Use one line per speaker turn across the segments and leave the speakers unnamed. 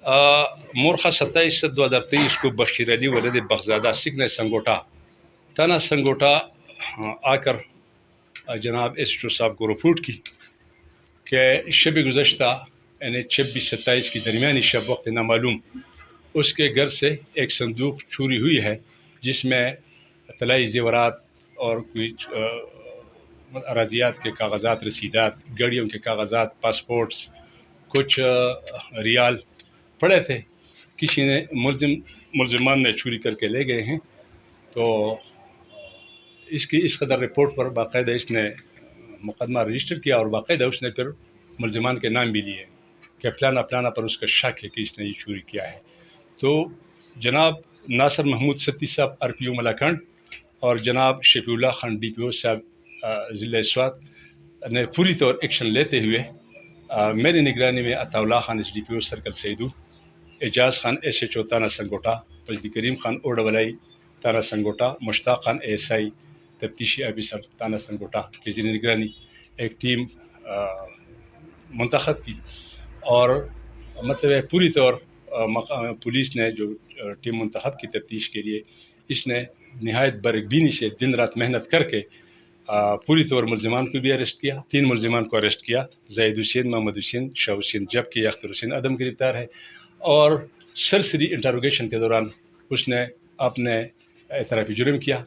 مرخہ 27/2023 کو بشیر علی ولد بخزادہ سکھ نے تانا سنگوٹا آ کر جناب ایسٹو صاحب کو رپورٹ کی کہ شب گزشتہ یعنی 26-27 کی درمیانی شب وقت نامعلوم اس کے گھر سے ایک صندوق چوری ہوئی ہے، جس میں طلائی زیورات اور کچھ اراضیات کے کاغذات، رسیدات، گاڑیوں کے کاغذات، پاسپورٹس، کچھ ریال پڑے تھے. کسی نے ملزمان نے چوری کر کے لے گئے ہیں. تو اس قدر رپورٹ پر باقاعدہ اس نے مقدمہ رجسٹر کیا، اور باقاعدہ اس نے پھر ملزمان کے نام بھی لیے کہ فلانا فلانا پر اس کا شک ہے کہ اس نے یہ چوری کیا ہے. تو جناب ناصر محمود ستی صاحب RPO ملاکنڈ اور جناب شفیع اللہ خان DPO صاحب ضلع سوات نے پوری طور ایکشن لیتے ہوئے میری نگرانی میں عطا اللہ خان SDPO سرکل سیدو، اعجاز خان SHO تانا سنگوٹا، فضل کریم خان OAI تانا سنگوٹا، مشتاق خان ASI تفتیشی آفیسر تانا سنگوٹا کی زیر نگرانی ایک ٹیم منتخب کی، اور مطلب پوری طور پولیس نے جو ٹیم منتخب کی تفتیش کے لیے، اس نے نہایت برگبینی سے دن رات محنت کر کے پوری طور ملزمان کو بھی اریسٹ کیا. 3 ملزمان کو اریسٹ کیا، زاہد حسین، محمد حسین، شاہ حسین، جبکہ اختر حسین عدم گرفتار ہے. اور سرسری انٹروگیشن کے دوران اس نے اپنے اعتراف جرم کیا،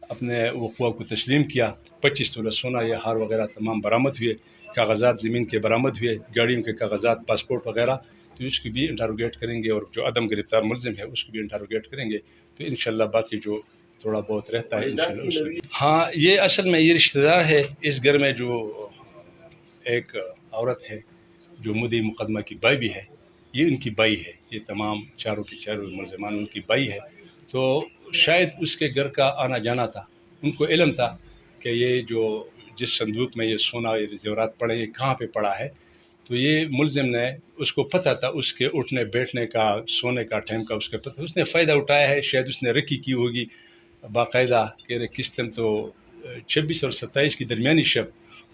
اپنے وقوع کو تسلیم کیا. 25 تولہ سونا یا ہار وغیرہ تمام برآمد ہوئے، کاغذات زمین کے برآمد ہوئے، گاڑیوں کے کاغذات، پاسپورٹ وغیرہ. تو اس کو بھی انٹروگیٹ کریں گے، اور جو عدم گرفتار ملزم ہے اس کو بھی انٹروگیٹ کریں گے. تو انشاءاللہ باقی جو تھوڑا بہت رہتا ہے انشاءاللہ ہاں، یہ اصل میں یہ رشتہ دار ہے. اس گھر میں جو ایک عورت ہے جو مدعی مقدمہ کی بائی بھی ہے، یہ ان کی بائی ہے. یہ تمام چاروں کے چاروں ملزمان ان کی بائی ہے. تو شاید اس کے گھر کا آنا جانا تھا، ان کو علم تھا کہ یہ جو جس صندوق میں یہ سونا یہ زیورات پڑے یہ کہاں پہ پڑا ہے. تو یہ ملزم نے، اس کو پتہ تھا اس کے اٹھنے بیٹھنے کا، سونے کا ٹائم کا اس کے پتہ، اس نے فائدہ اٹھایا ہے. شاید اس نے رکی کی ہوگی باقاعدہ کہ کس دن تو 26 اور 27 کی درمیانی شب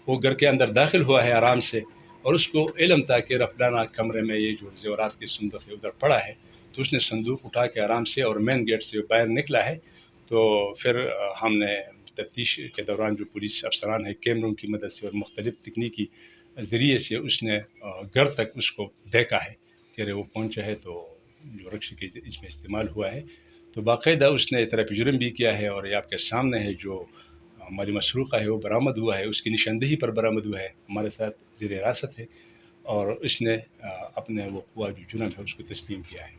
وہ گھر کے اندر داخل ہوا ہے آرام سے، اور اس کو علم تھا کہ رفلانہ کمرے میں یہ جو زیورات کی صندوق ہے ادھر پڑا ہے. تو اس نے صندوق اٹھا کے آرام سے اور مین گیٹ سے باہر نکلا ہے. تو پھر ہم نے تفتیش کے دوران جو پولیس افسران ہیں کیمروں کی مدد سے اور مختلف تکنیکی ذریعے سے اس نے گھر تک اس کو دیکھا ہے کہ وہ پہنچا ہے. تو جو رکشے کے اس میں استعمال ہوا ہے، تو باقاعدہ اس نے اعتراف جرم بھی کیا ہے. اور یہ آپ کے سامنے ہے جو ہماری مسروقہ ہے وہ برآمد ہوا ہے، اس کی نشاندہی پر برآمد ہوا ہے، ہمارے ساتھ زیر حراست ہے، اور اس نے اپنے وقوع جو جرم ہے اس کو تسلیم کیا ہے.